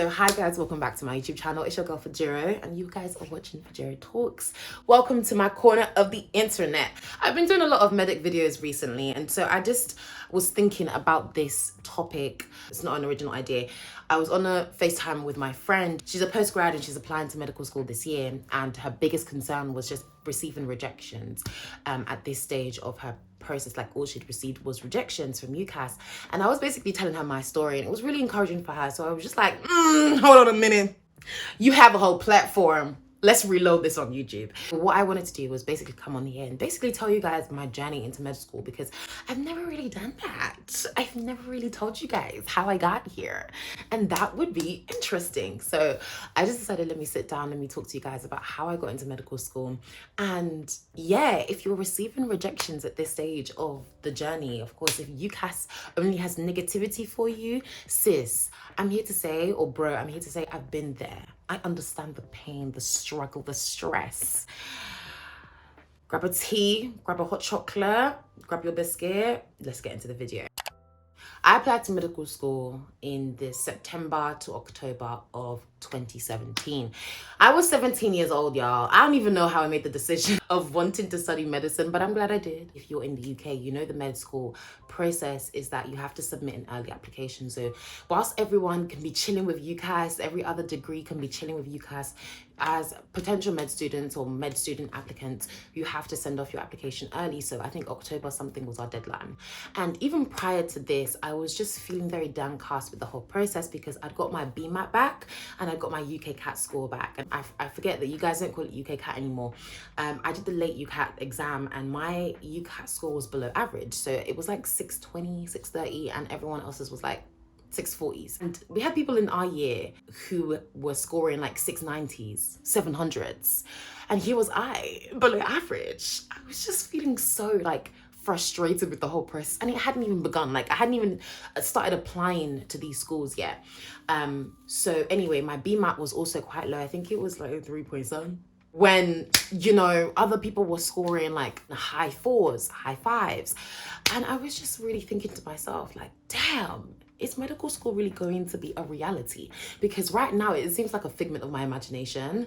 So hi guys, welcome back to my YouTube channel. It's your girl Fajiro and you guys are watching Fajiro Talks. Welcome to my corner of the internet. I've been doing a lot of medic videos recently, and so I just was thinking about this topic. It's not an original idea. I was on a FaceTime with my friend. She's a postgrad and she's applying to medical school this year, and her biggest concern was just receiving rejections at this stage of her process. Like, all she'd received was rejections from UCAS, and I was basically telling her my story, and it was really encouraging for her. So I was just like, hold on a minute, you have a whole platform, let's reload this on YouTube. What I wanted to do was basically come on here and basically tell you guys my journey into med school, because I've never really done that. I've never really told you guys how I got here, and that would be interesting. So I just decided, let me sit down, let me talk to you guys about how I got into medical school. And yeah, if you're receiving rejections at this stage of the journey, of course, if UCAS only has negativity for you, sis, I'm here to say, or bro, I'm here to say, I've been there. I understand the pain, the struggle, the stress. Grab a tea, grab a hot chocolate, grab your biscuit. Let's get into the video. I applied to medical school in the September to October of 2017. I was 17 years old, y'all. I don't even know how I made the decision of wanting to study medicine, but I'm glad I did. If you're in the UK, you know the med school process is that you have to submit an early application. So whilst everyone can be chilling with UCAS, every other degree can be chilling with UCAS, as potential med students or med student applicants, you have to send off your application early. So I think October something was our deadline. And even prior to this, I was just feeling very downcast with the whole process, because I'd got my BMAT back and I got my UCAS score back. And I forget that you guys don't call it UCAS anymore. I did the late UCAS exam and my UCAS score was below average. So it was like 620, 630, and everyone else's was like 640s. And we had people in our year who were scoring like 690s, 700s. And here was I, below average. I was just feeling so like frustrated with the whole process, and it hadn't even begun. Like, I hadn't even started applying to these schools yet. So anyway, my BMAT was also quite low. I think it was like 3.7. When, you know, other people were scoring like high 4s, high 5s. And I was just really thinking to myself, like, damn, is medical school really going to be a reality? Because right now it seems like a figment of my imagination,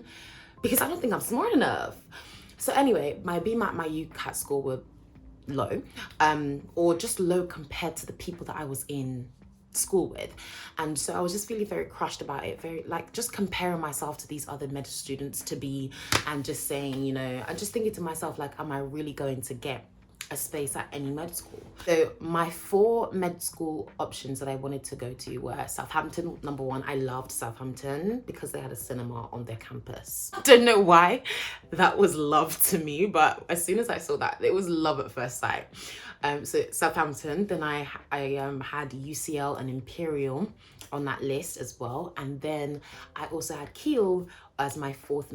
because I don't think I'm smart enough. So anyway, my BMAT, my UCAS score were low, or just low compared to the people that I was in school with. And so I was just feeling very crushed about it, very like just comparing myself to these other med students to be, and just saying, you know, I'm just thinking to myself, like, am I really going to get a space at any med school? So my 4 med school options that I wanted to go to were Southampton. Number 1, I loved Southampton because they had a cinema on their campus. Don't know why that was love to me, but as soon as I saw that, it was love at first sight. So Southampton. Then I had UCL and Imperial on that list as well, and then I also had Keele as my 4th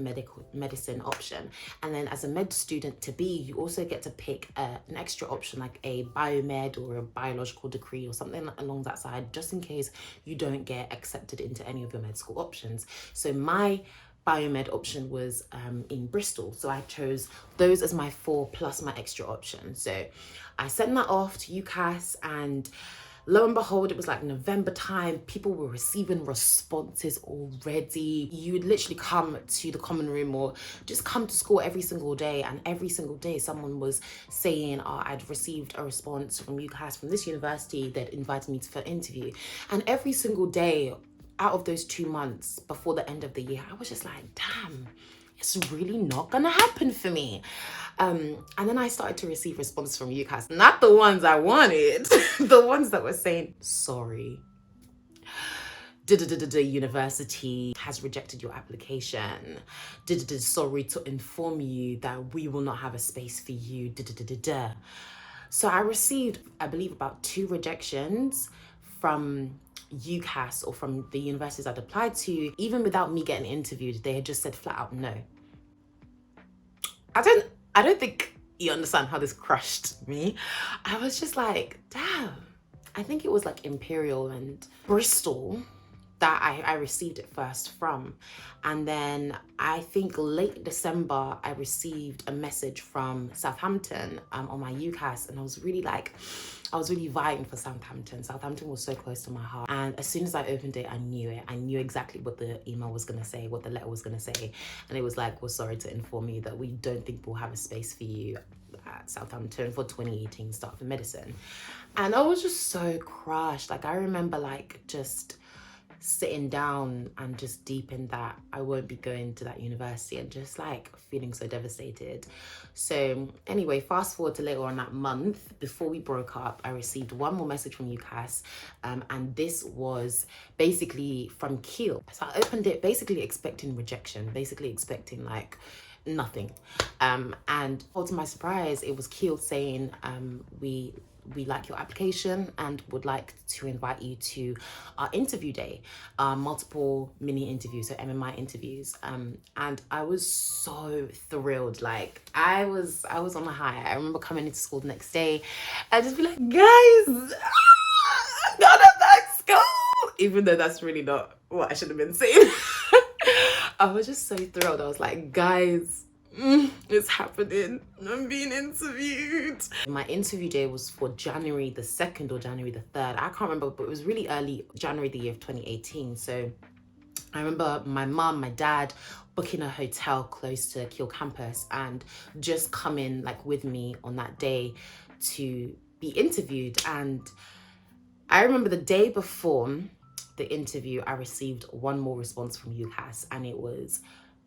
medicine option. And then as a med student to be, you also get to pick an extra option, like a biomed or a biological degree or something along that side, just in case you don't get accepted into any of your med school options. So my biomed option was in Bristol, so I chose those as my 4 plus my extra option. So I sent that off to UCAS, and lo and behold, it was like November time. People were receiving responses already. You would literally come to the common room or just come to school every single day, and every single day someone was saying, oh, I'd received a response from UCAS from this university that invited me for an interview. And every single day out of those 2 months before the end of the year, I was just like, damn, it's really not gonna happen for me. And then I started to receive responses from UCAS, not the ones I wanted, the ones that were saying, sorry, university has rejected your application. Sorry to inform you that we will not have a space for you. So I received, I believe, about 2 rejections from UCAS or from the universities I'd applied to. Even without me getting interviewed, they had just said flat out no. I don't think you understand how this crushed me. I was just like, damn. I think it was like Imperial and Bristol that I received it first from. And then I think late December, I received a message from Southampton on my UCAS, and I was really vying for Southampton. Southampton was so close to my heart. And as soon as I opened it, I knew it. I knew exactly what the email was going to say, what the letter was going to say. And it was like, we're sorry to inform you that we don't think we'll have a space for you at Southampton for 2018 start for medicine. And I was just so crushed. Like, I remember like just sitting down and just deep in that I won't be going to that university and just like feeling so devastated. So anyway, fast forward to later on that month, before we broke up, I received one more message from UCAS, and this was basically from Kiel. So I opened it basically expecting rejection, basically expecting like nothing, and all to my surprise, it was Kiel saying, we like your application and would like to invite you to our interview day, multiple mini interviews, so MMI interviews. And I was so thrilled. Like I was on a high. I remember coming into school the next day and just be like, guys, I'm gonna back school, even though that's really not what I should have been saying. I was just so thrilled. I was like, guys, it's happening. I'm being interviewed. My interview day was for January the 2nd or January the 3rd. I can't remember, but it was really early January the year of 2018. So I remember my mum, my dad booking a hotel close to Kiel campus and just coming like with me on that day to be interviewed. And I remember the day before the interview, I received one more response from UCAS, and it was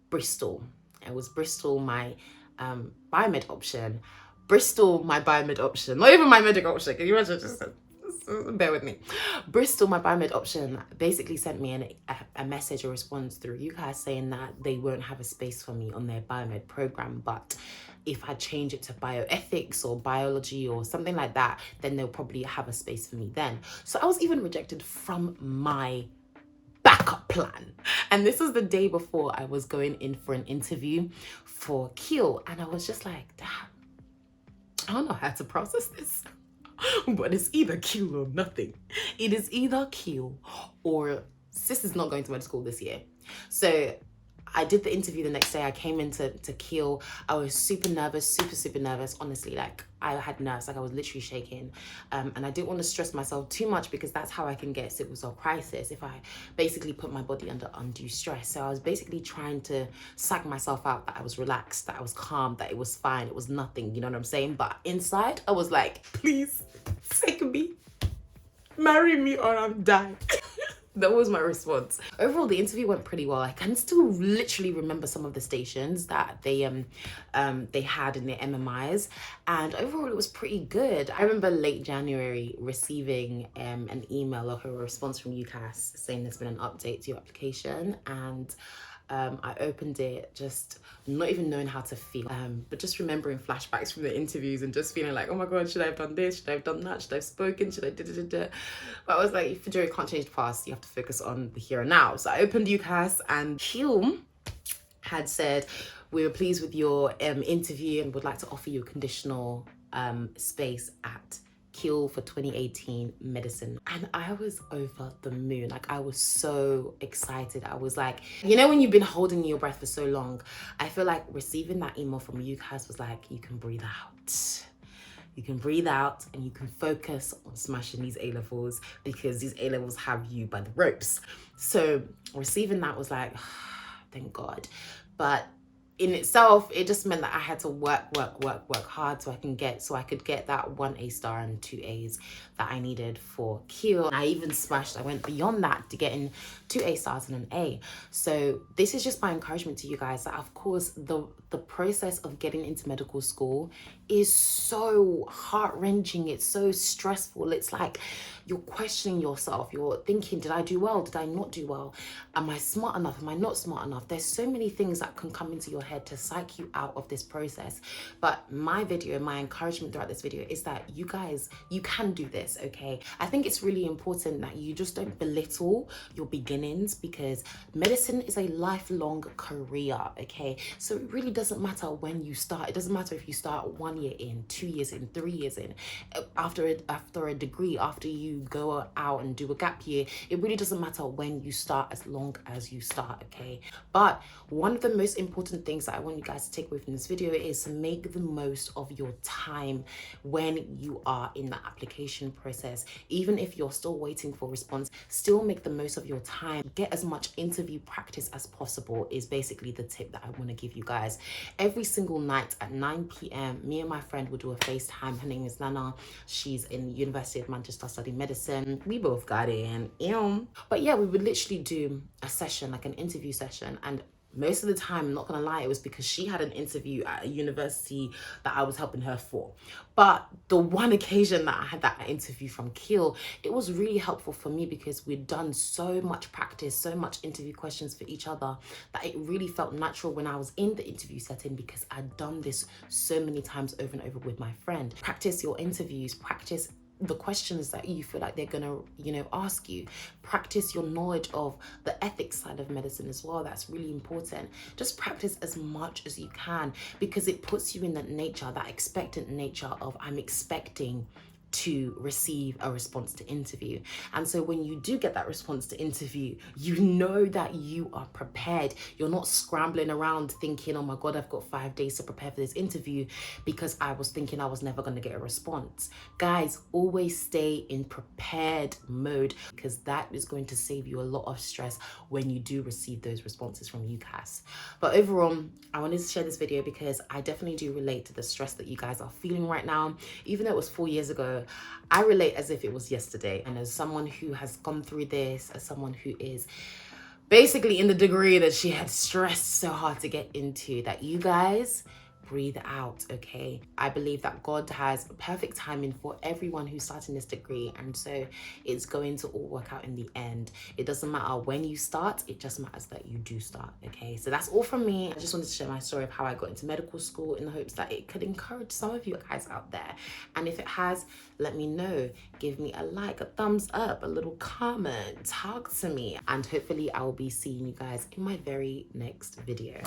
Bristol. It was Bristol, my biomed option. Bristol, my biomed option. Not even my medic option. Can you imagine? Just bear with me. Bristol, my biomed option, basically sent me a message, a response through UCAS saying that they won't have a space for me on their biomed program, but if I change it to bioethics or biology or something like that, then they'll probably have a space for me then. So I was even rejected from my backup plan. And this was the day before I was going in for an interview for Kiel. And I was just like, damn, I don't know how to process this. But it's either Kiel or nothing. It is either Kiel or sis is not going to med school this year. So I did the interview the next day. I came into Kiel. I was super nervous, super nervous. Honestly, like I had nerves, like I was literally shaking. And I didn't want to stress myself too much because that's how I can get sickle cell crisis, if I basically put my body under undue stress. So I was basically trying to psych myself out that I was relaxed, that I was calm, that it was fine, it was nothing, you know what I'm saying? But inside, I was like, please, take me, marry me or I'm dying. That was my response. Overall, the interview went pretty well. I can still literally remember some of the stations that they had in their MMIs, and overall it was pretty good. I remember late January receiving an email or a response from UCAS saying there's been an update to your application, and I opened it just not even knowing how to feel, but just remembering flashbacks from the interviews and just feeling like, oh my God, should I have done this? Should I have done that? Should I have spoken? Should I da-da-da-da? But I was like, if you can't change the past, you have to focus on the here and now. So I opened UCAS, and Kiel had said, we were pleased with your interview and would like to offer you a conditional space at Kiel for 2018 medicine. And I was over the moon. Like I was so excited. I was like, you know, when you've been holding your breath for so long, I feel like receiving that email from UCAS was like, you can breathe out. You can breathe out and you can focus on smashing these A-levels because these A-levels have you by the ropes. So receiving that was like, thank God. But in itself, it just meant that I had to work hard so I could get that 1 A star and 2 A's that I needed for Kiel. I even I went beyond that to getting 2 A stars and an A. So this is just my encouragement to you guys that of course the process of getting into medical school is so heart-wrenching, it's so stressful. It's like you're questioning yourself, you're thinking, did I do well? Did I not do well? Am I smart enough? Am I not smart enough? There's so many things that can come into your head prepared to psych you out of this process. But my encouragement throughout this video is that you guys, you can do this, okay? I think it's really important that you just don't belittle your beginnings, because medicine is a lifelong career, okay? So it really doesn't matter when you start. It doesn't matter if you start 1 year in, 2 years in, 3 years in, after a degree, after you go out and do a gap year. It really doesn't matter when you start, as long as you start, okay? But one of the most important things that I want you guys to take away from this video is to make the most of your time when you are in the application process. Even if you're still waiting for response, still make the most of your time. Get as much interview practice as possible is basically the tip that I want to give you guys. Every single night at 9 p.m, me and my friend will do a FaceTime. Her name is Nana. She's in University of Manchester studying medicine. We both got in. But yeah, we would literally do a session, like an interview session, and most of the time, I'm not gonna lie, it was because she had an interview at a university that I was helping her for. But the one occasion that I had that interview from Kiel, it was really helpful for me because we'd done so much practice, so much interview questions for each other, that it really felt natural when I was in the interview setting, because I'd done this so many times over and over with my friend. Practice your interviews, practice the questions that you feel like they're gonna, ask you. Practice your knowledge of the ethics side of medicine as well. That's really important. Just practice as much as you can, because it puts you in that nature, that expectant nature of, I'm expecting to receive a response to interview. And so when you do get that response to interview, you know that you are prepared. You're not scrambling around thinking, oh my God, I've got 5 days to prepare for this interview because I was thinking I was never going to get a response. Guys, always stay in prepared mode, because that is going to save you a lot of stress when you do receive those responses from UCAS. But overall, I wanted to share this video because I definitely do relate to the stress that you guys are feeling right now. Even though it was 4 years ago, I relate as if it was yesterday. And as someone who has gone through this, as someone who is basically in the degree that she had stressed so hard to get into, that you guys breathe out, okay? I believe that God has perfect timing for everyone who's starting this degree, and so it's going to all work out in the end. It doesn't matter when you start, it just matters that you do start, okay? So that's all from me. I just wanted to share my story of how I got into medical school in the hopes that it could encourage some of you guys out there. And if it has, let me know. Give me a like, a thumbs up, a little comment, talk to me, and hopefully I will be seeing you guys in my very next video.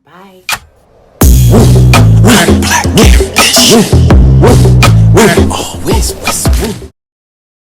Bye. Black, yeah, bitch. Always.